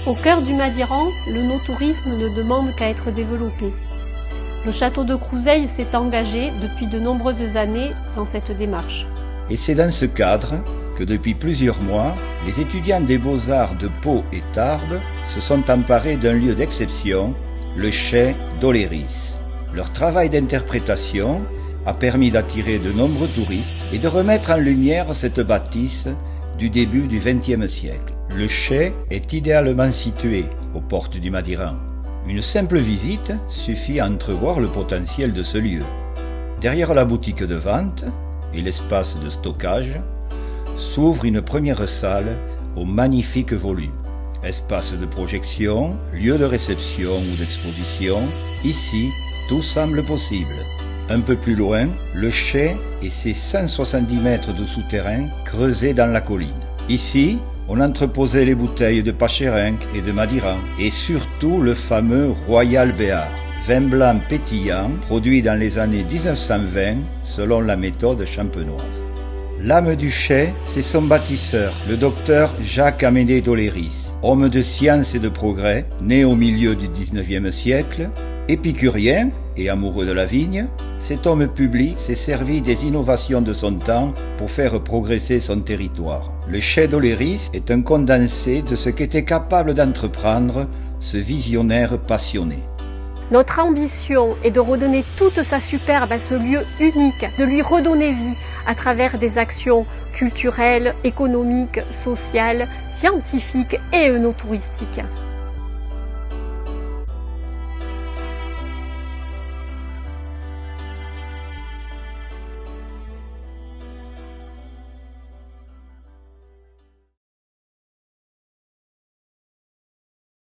Au cœur du Madiran, le no-tourisme ne demande qu'à être développé. Le château de Crouseilles s'est engagé depuis de nombreuses années dans cette démarche. Et c'est dans ce cadre que depuis plusieurs mois, les étudiants des Beaux-Arts de Pau et Tarbes se sont emparés d'un lieu d'exception, le chai d'Oléris. Leur travail d'interprétation a permis d'attirer de nombreux touristes et de remettre en lumière cette bâtisse du début du XXe siècle. Le chai est idéalement situé aux portes du Madiran. Une simple visite suffit à entrevoir le potentiel de ce lieu. Derrière la boutique de vente et l'espace de stockage s'ouvre une première salle au magnifique volume. Espace de projection, lieu de réception ou d'exposition, ici, tout semble possible. Un peu plus loin, le chai et ses 170 mètres de souterrain creusés dans la colline. Ici, on entreposait les bouteilles de Pacherinck et de Madiran, et surtout le fameux Royal Béart, vin blanc pétillant produit dans les années 1920 selon la méthode champenoise. L'âme du chai, c'est son bâtisseur, le docteur Jacques-Amédée d'Oléris, homme de science et de progrès, né au milieu du XIXe siècle, épicurien et amoureux de la vigne. Cet homme public s'est servi des innovations de son temps pour faire progresser son territoire. Le chai d'Oléris est un condensé de ce qu'était capable d'entreprendre ce visionnaire passionné. Notre ambition est de redonner toute sa superbe à ce lieu unique, de lui redonner vie à travers des actions culturelles, économiques, sociales, scientifiques et œnotouristiques.